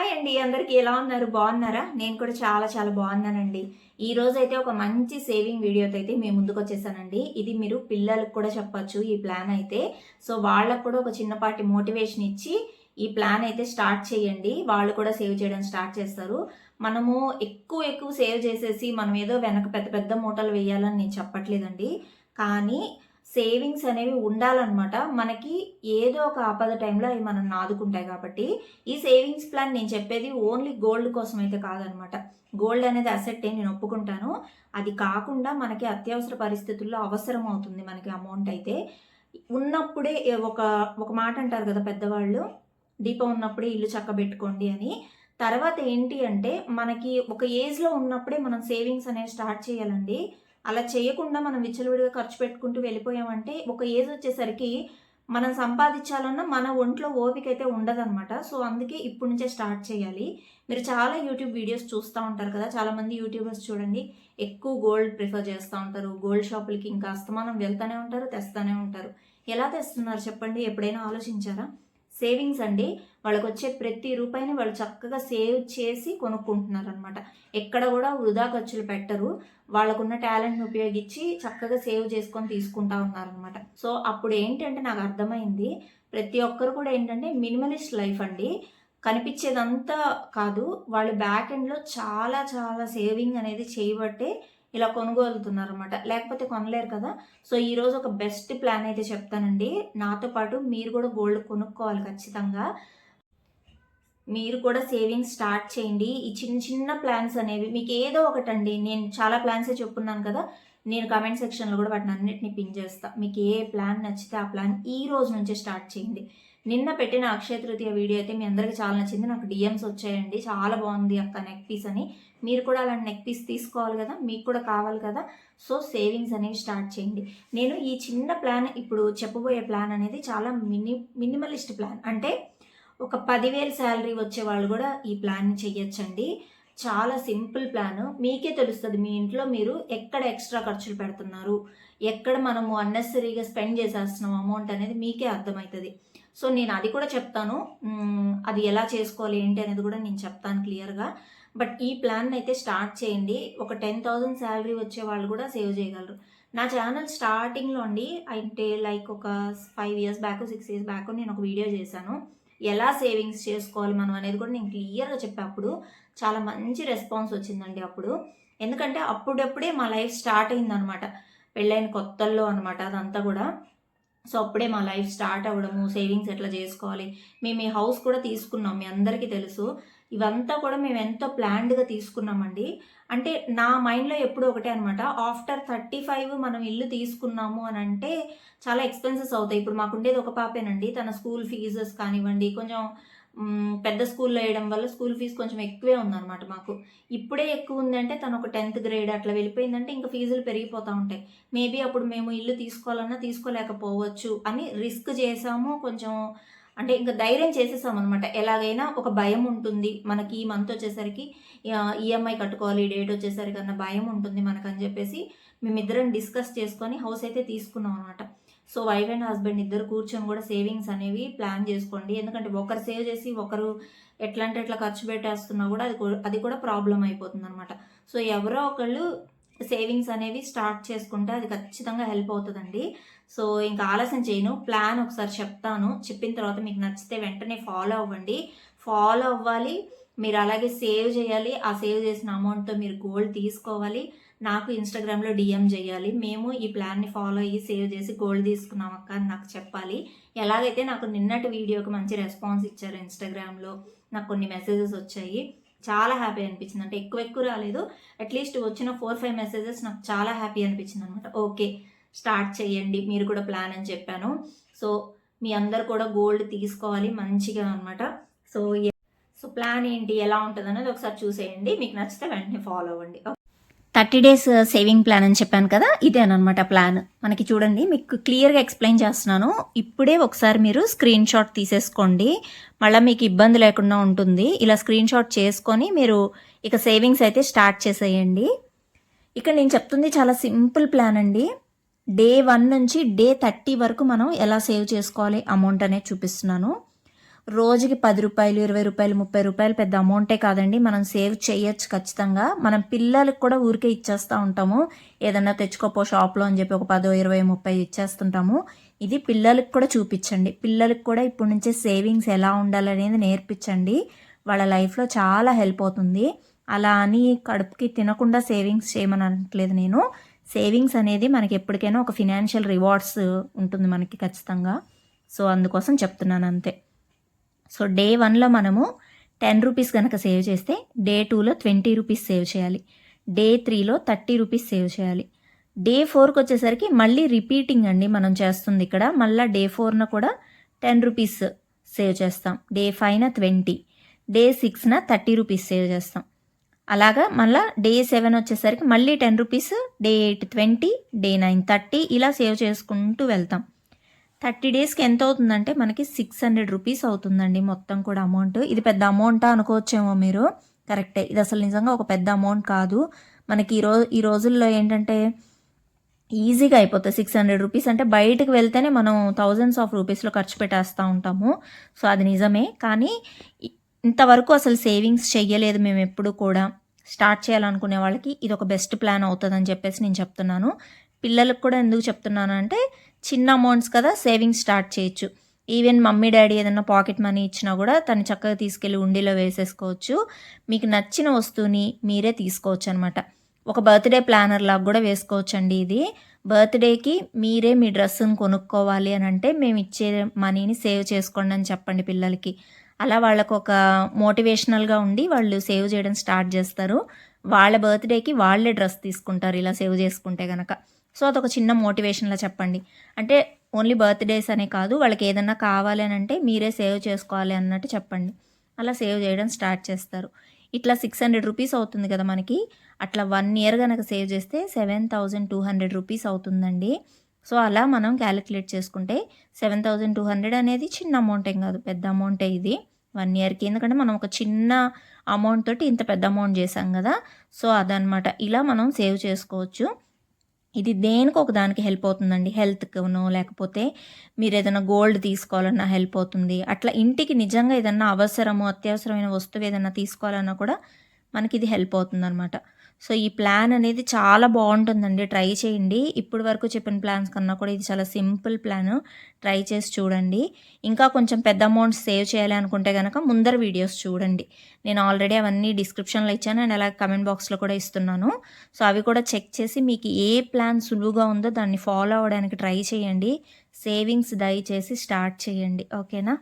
Hi అండి, అందరికీ ఎలా ఉన్నారు? బాగున్నారా? నేను కూడా చాలా చాలా బాగున్నానండి. ఈ రోజైతే ఒక మంచి సేవింగ్ వీడియోతో అయితే మేము ముందుకు వచ్చేసానండి. ఇది మీరు పిల్లలకు కూడా చెప్పొచ్చు ఈ ప్లాన్ అయితే. సో వాళ్ళకు కూడా ఒక చిన్నపాటి మోటివేషన్ ఇచ్చి ఈ ప్లాన్ అయితే స్టార్ట్ చేయండి. వాళ్ళు కూడా సేవ్ చేయడం స్టార్ట్ చేస్తారు. మనము ఎక్కువ ఎక్కువ సేవ్ చేసేసి మనం ఏదో వెనక పెద్ద పెద్ద మూటలు వేయాలని నేను చెప్పట్లేదండి. కానీ సేవింగ్స్ అనేవి ఉండాలన్నమాట. మనకి ఏదో ఒక ఆపద టైంలో అవి మనం ఆదుకుంటాయి కాబట్టి ఈ సేవింగ్స్ ప్లాన్ నేను చెప్పేది ఓన్లీ గోల్డ్ కోసం అయితే కాదనమాట. గోల్డ్ అనేది అసెట్టే, నేను ఒప్పుకుంటాను. అది కాకుండా మనకి అత్యవసర పరిస్థితుల్లో అవసరం అవుతుంది మనకి అమౌంట్ అయితే. ఉన్నప్పుడే ఒక ఒక మాట అంటారు కదా పెద్దవాళ్ళు, దీపం ఉన్నప్పుడే ఇల్లు చక్కబెట్టుకోండి అని. తర్వాత ఏంటి అంటే మనకి ఒక ఏజ్లో ఉన్నప్పుడే మనం సేవింగ్స్ అనేవి స్టార్ట్ చేయాలండి. అలా చేయకుండా మనం విచ్చలవిడిగా ఖర్చు పెట్టుకుంటూ వెళ్ళిపోయామంటే ఒక ఏజ్ వచ్చేసరికి మనం సంపాదించాలన్నా మన ఒంట్లో ఓపిక అయితే ఉండదన్నమాట. సో అందుకే ఇప్పటి నుంచే స్టార్ట్ చేయాలి. మీరు చాలా యూట్యూబ్ వీడియోస్ చూస్తూ ఉంటారు కదా, చాలామంది యూట్యూబర్స్ చూడండి ఎక్కువ గోల్డ్ ప్రిఫర్ చేస్తూ ఉంటారు. గోల్డ్ షాపులకి ఇంకా అస్తమానం వెళ్తూనే ఉంటారు, తెస్తూనే ఉంటారు. ఎలా తెస్తున్నారు చెప్పండి? ఎప్పుడైనా ఆలోచించారా? సేవింగ్స్ అండి. వాళ్ళకి వచ్చే ప్రతి రూపాయిని వాళ్ళు చక్కగా సేవ్ చేసి కొనుక్కుంటున్నారు అనమాట. ఎక్కడ కూడా వృధా ఖర్చులు పెట్టరు. వాళ్ళకున్న టాలెంట్ని ఉపయోగించి చక్కగా సేవ్ చేసుకొని తీసుకుంటా ఉన్నారనమాట. సో అప్పుడు ఏంటంటే నాకు అర్థమైంది, ప్రతి ఒక్కరు కూడా ఏంటంటే మినిమలిస్ట్ లైఫ్ అండి. కనిపించేదంతా కాదు, వాళ్ళు బ్యాక్ ఎండ్లో చాలా చాలా సేవింగ్ అనేది చేయబట్టే ఇలా కొనుగోలుతున్నారనమాట. లేకపోతే కొనలేరు కదా. సో ఈరోజు ఒక బెస్ట్ ప్లాన్ అయితే చెప్తానండి. నాతో పాటు మీరు కూడా గోల్డ్ కొనుక్కోవాలి ఖచ్చితంగా. మీరు కూడా సేవింగ్స్ స్టార్ట్ చేయండి. ఈ చిన్న చిన్న ప్లాన్స్ అనేవి మీకు ఏదో ఒకటండి. నేను చాలా ప్లాన్సే చెప్పున్నాను కదా, నేను కామెంట్ సెక్షన్లో కూడా వాటిని అన్నిటిని పిన్ చేస్తాను. మీకు ఏ ప్లాన్ నచ్చితే ఆ ప్లాన్ ఈ రోజు నుంచే స్టార్ట్ చేయండి. నిన్న పెట్టిన అక్షయ తృతీయ వీడియో అయితే మీ అందరికీ చాలా నచ్చింది. నాకు డిఎమ్స్ వచ్చాయండి, చాలా బాగుంది అక్క నెక్ పీస్ అని. మీరు కూడా అలాంటి నెక్ పీస్ తీసుకోవాలి కదా, మీకు కూడా కావాలి కదా. సో సేవింగ్స్ అనేవి స్టార్ట్ చేయండి. నేను ఈ చిన్న ప్లాన్ ఇప్పుడు చెప్పబోయే ప్లాన్ అనేది చాలా మినిమలిస్ట్ ప్లాన్. అంటే ఒక 10,000 శాలరీ వచ్చే వాళ్ళు కూడా ఈ ప్లాన్ చెయ్యొచ్చండి. చాలా సింపుల్ ప్లాన్. మీకే తెలుస్తుంది మీ ఇంట్లో మీరు ఎక్కడ ఎక్స్ట్రా ఖర్చులు పెడుతున్నారు, ఎక్కడ మనము అన్నెసరీగా స్పెండ్ చేసేస్తున్నాం అమౌంట్ అనేది మీకే అర్థమవుతుంది. సో నేను అది కూడా చెప్తాను, అది ఎలా చేసుకోవాలి ఏంటి అనేది కూడా నేను చెప్తాను క్లియర్గా. బట్ ఈ ప్లాన్ అయితే స్టార్ట్ చేయండి. ఒక 10,000 శాలరీ వచ్చే వాళ్ళు కూడా సేవ్ చేయగలరు. నా ఛానల్ స్టార్టింగ్లో అండి, అంటే లైక్ ఒక 5 ఇయర్స్ బ్యాక్ 6 ఇయర్స్ బ్యాక్ నేను ఒక వీడియో చేశాను, ఎలా సేవింగ్స్ చేసుకోవాలి మనం అనేది కూడా నేను క్లియర్గా చెప్పేటప్పుడు చాలా మంచి రెస్పాన్స్ వచ్చిందండి అప్పుడు. ఎందుకంటే అప్పుడప్పుడే మా లైఫ్ స్టార్ట్ అయిందనమాట, పెళ్ళైన కొత్తల్లో అనమాట అదంతా కూడా. సో అప్పుడే మా లైఫ్ స్టార్ట్ అవ్వడము, సేవింగ్స్ ఎట్లా చేసుకోవాలి. మేము ఈ హౌస్ కూడా తీసుకున్నాం, మీ అందరికీ తెలుసు. ఇవంతా కూడా మేము ఎంతో ప్లాన్డ్గా తీసుకున్నామండి. అంటే నా మైండ్లో ఎప్పుడు ఒకటే అనమాట, ఆఫ్టర్ 35 మనం ఇల్లు తీసుకున్నాము అని అంటే చాలా ఎక్స్పెన్సెస్ అవుతాయి. ఇప్పుడు మాకు ఉండేది ఒక పాపేనండి, తన స్కూల్ ఫీజెస్ కానివ్వండి, కొంచెం పెద్ద స్కూల్లో వేయడం వల్ల స్కూల్ ఫీజు కొంచెం ఎక్కువే ఉందన్నమాట మాకు. ఇప్పుడే ఎక్కువ ఉందంటే తను ఒక 10th గ్రేడ్ అట్లా వెళ్ళిపోయిందంటే ఇంకా ఫీజులు పెరిగిపోతూ ఉంటాయి. మేబీ అప్పుడు మేము ఇల్లు తీసుకోవాలన్నా తీసుకోలేకపోవచ్చు అని రిస్క్ చేసాము కొంచెం. అంటే ఇంకా ధైర్యం చేసేసాం అనమాట. ఎలాగైనా ఒక భయం ఉంటుంది మనకి, ఈ మంత్ వచ్చేసరికి ఈఎంఐ కట్టుకోవాలి, డేట్ వచ్చేసరికి అన్న భయం ఉంటుంది మనకని చెప్పేసి మేమిద్దరం డిస్కస్ చేసుకొని హౌస్ అయితే తీసుకున్నాం అనమాట. సో వైఫ్ అండ్ హస్బెండ్ ఇద్దరు కూర్చొని కూడా సేవింగ్స్ అనేవి ప్లాన్ చేసుకోండి. ఎందుకంటే ఒకరు సేవ్ చేసి ఒకరు ఎట్లా అంటే ఎట్లా ఖర్చు పెట్టేస్తున్నా కూడా అది కూడా ప్రాబ్లం అయిపోతుంది అనమాట. సో ఎవరో ఒకళ్ళు సేవింగ్స్ అనేవి స్టార్ట్ చేసుకుంటే అది ఖచ్చితంగా హెల్ప్ అవుతుందండి. సో ఇంకా ఆలస్యం చేయను, ప్లాన్ ఒకసారి చెప్తాను. చెప్పిన తర్వాత మీకు నచ్చితే వెంటనే ఫాలో అవ్వండి. ఫాలో అవ్వాలి, మీరు అలాగే సేవ్ చేయాలి. ఆ సేవ్ చేసిన అమౌంట్తో మీరు గోల్డ్ తీసుకోవాలి, నాకు ఇన్స్టాగ్రామ్లో డిఎం చేయాలి. మేము ఈ ప్లాన్ని ఫాలో అయ్యి సేవ్ చేసి గోల్డ్ తీసుకున్నాం అక్క అని నాకు చెప్పాలి. ఎలాగైతే నాకు నిన్నటి వీడియోకి మంచి రెస్పాన్స్ ఇచ్చారు ఇన్స్టాగ్రామ్లో, నాకు కొన్ని మెసేజెస్ వచ్చాయి, చాలా హ్యాపీ అనిపించింది. అంటే ఎక్కువ రాలేదు, అట్లీస్ట్ వచ్చిన 4-5 మెసేజెస్ నాకు చాలా హ్యాపీ అనిపించింది అనమాట. ఓకే స్టార్ట్ చేయండి మీరు కూడా ప్లాన్ అని చెప్పాను. సో మీ అందరు కూడా గోల్డ్ తీసుకోవాలి మంచిగా అనమాట. సో ప్లాన్ ఏంటి, ఎలా ఉంటుంది అనేది ఒకసారి చూసేయండి. మీకు నచ్చితే వెంటనే ఫాలో అవ్వండి. 30 days సేవింగ్ ప్లాన్ అని చెప్పాను కదా, ఇదేనమాట ప్లాన్. మనకి చూడండి, మీకు క్లియర్గా ఎక్స్ప్లెయిన్ చేస్తున్నాను. ఇప్పుడే ఒకసారి మీరు స్క్రీన్ షాట్ తీసేసుకోండి, మళ్ళీ మీకు ఇబ్బంది లేకుండా ఉంటుంది. ఇలా స్క్రీన్ షాట్ చేసుకొని మీరు ఇక సేవింగ్స్ అయితే స్టార్ట్ చేసేయండి. ఇక్కడ నేను చెప్తుంది చాలా సింపుల్ ప్లాన్ అండి. డే 1 నుంచి డే 30 వరకు మనం ఎలా సేవ్ చేసుకోవాలి అమౌంట్ అనేది చూపిస్తున్నాను. రోజుకి 10 రూపాయలు, 20 రూపాయలు, 30 రూపాయలు పెద్ద అమౌంటే కాదండి. మనం సేవ్ చేయొచ్చు ఖచ్చితంగా. మనం పిల్లలకి కూడా ఊరికే ఇచ్చేస్తూ ఉంటాము. ఏదన్నా తెచ్చుకోపో షాప్‌లో అని చెప్పి ఒక 10, 20, 30 ఇచ్చేస్తుంటాము. ఇది పిల్లలకి కూడా చూపించండి. పిల్లలకి కూడా ఇప్పటి నుంచే సేవింగ్స్ ఎలా ఉండాలనేది నేర్పించండి. వాళ్ళ లైఫ్‌లో చాలా హెల్ప్ అవుతుంది. అలా అని కడుపుకి తినకుండా సేవింగ్స్ చేయమని అనట్లేదు నేను. సేవింగ్స్ అనేది మనకి ఎప్పటికైనా ఒక ఫినాన్షియల్ రివార్డ్స్ ఉంటుంది మనకి ఖచ్చితంగా. సో, అందుకోసం చెప్తున్నాను అంతే. సో, డే 1లో మనము 10 రూపీస్ గనక సేవ్ చేస్తే డే 2లో 20 రూపీస్ సేవ్ చేయాలి. డే 3లో 30 రూపీస్ సేవ్ చేయాలి. డే 4కి వచ్చేసరికి మళ్ళీ రిపీటింగ్ అండి మనం చేస్తుంది ఇక్కడ. మళ్ళీ డే 4న కూడా 10 రూపీస్ సేవ్ చేస్తాం. డే 5న 20, డే 6న 30 రూపీస్ సేవ్ చేస్తాం. అలాగా మళ్ళీ డే 7 వచ్చేసరికి మళ్ళీ 10 రూపీస్, డే 8 20, డే 9 30 ఇలా సేవ్ చేసుకుంటూ వెళ్తాం. 30 డేస్‌కి ఎంత అవుతుందంటే మనకి 600 రూపీస్ అవుతుందండి మొత్తం కూడా అమౌంట్. ఇది పెద్ద అమౌంటా అనుకోవచ్చేమో మీరు. కరెక్టే. ఇది అసలు నిజంగా ఒక పెద్ద అమౌంట్ కాదు. మనకి ఈ రోజుల్లో ఏంటంటే ఈజీగా అయిపోతాయి. 600 రూపీస్ అంటే బయటకు వెళ్తేనే మనం థౌజండ్స్ ఆఫ్ రూపీస్‌లో ఖర్చు పెట్టేస్తూ ఉంటాము. సో, అది నిజమే. కానీ ఇంతవరకు అసలు సేవింగ్స్ చెయ్యలేదు మేమెప్పుడు కూడా. స్టార్ట్ చేయాలనుకునే వాళ్ళకి ఇదొక బెస్ట్ ప్లాన్ అవుతుందని చెప్పేసి నేను చెప్తున్నాను. పిల్లలకు కూడా ఎందుకు చెప్తున్నానంటే చిన్న అమౌంట్స్ కదా, సేవింగ్స్ స్టార్ట్ చేయొచ్చు. ఈవెన్ మమ్మీ డాడీ ఏదైనా పాకెట్ మనీ ఇచ్చినా కూడా తను చక్కగా తీసుకెళ్ళి ఉండిలో వేసేసుకోవచ్చు. మీకు నచ్చిన వస్తువుని మీరే తీసుకోవచ్చు అనమాట. ఒక బర్త్డే ప్లానర్ లాగా కూడా వేసుకోవచ్చండి ఇది. బర్త్డేకి మీరే మీ డ్రెస్సును కొనుక్కోవాలి అని అంటే మేము ఇచ్చే మనీని సేవ్ చేసుకోండి అని చెప్పండి పిల్లలకి. అలా వాళ్ళకు ఒక మోటివేషనల్గా ఉండి వాళ్ళు సేవ్ చేయడం స్టార్ట్ చేస్తారు. వాళ్ళ బర్త్డేకి వాళ్ళే డ్రెస్ తీసుకుంటారు ఇలా సేవ్ చేసుకుంటే కనుక. సో, అదొక చిన్న మోటివేషన్లా చెప్పండి. అంటే ఓన్లీ బర్త్డేస్ అనే కాదు, వాళ్ళకి ఏదన్నా కావాలి అని అంటే మీరే సేవ్ చేసుకోవాలి అన్నట్టు చెప్పండి. అలా సేవ్ చేయడం స్టార్ట్ చేస్తారు. ఇట్లా 600 రూపీస్ అవుతుంది కదా మనకి. అట్లా 1 ఇయర్ గనక సేవ్ చేస్తే 7200 రూపీస్ అవుతుందండి. సో, అలా మనం క్యాలిక్యులేట్ చేసుకుంటే 7200 అనేది చిన్న అమౌంట్ ఏం కాదు, పెద్ద అమౌంటే ఇది 1 ఇయర్‌కి. ఎందుకంటే మనం ఒక చిన్న అమౌంట్ తోటి ఇంత పెద్ద అమౌంట్ చేసాం కదా. సో, అదనమాట. ఇలా మనం సేవ్ చేసుకోవచ్చు. ఇది దేనికో ఒక దానికి హెల్ప్ అవుతుందండి. హెల్త్‌కునో లేకపోతే మీరేదైనా గోల్డ్ తీసుకోవాలన్నా హెల్ప్ అవుతుంది. అట్లా ఇంటికి నిజంగా ఏదన్నా అవసరము, అత్యవసరమైన వస్తువు ఏదన్నా తీసుకోవాలన్నా కూడా మనకిది హెల్ప్ అవుతుందనమాట. సో, ఈ ప్లాన్ అనేది చాలా బావుంటుందండి. ట్రై చేయండి. ఇప్పటి వరకు చెప్పిన ప్లాన్స్ కన్నా కూడా ఇది చాలా సింపుల్ ప్లాను. ట్రై చేసి చూడండి. ఇంకా కొంచెం పెద్ద అమౌంట్స్ సేవ్ చేయాలి అనుకుంటే గనక ముందర వీడియోస్ చూడండి. నేను ఆల్రెడీ అవన్నీ డిస్క్రిప్షన్‌లో ఇచ్చాను అండ్ అలాగే కామెంట్ బాక్స్‌లో కూడా ఇస్తున్నాను. సో, అవి కూడా చెక్ చేసి మీకు ఏ ప్లాన్ సులువుగా ఉందో దాన్ని ఫాలో అవ్వడానికి ట్రై చేయండి. సేవింగ్స్ దయచేసి స్టార్ట్ చేయండి. ఓకేనా?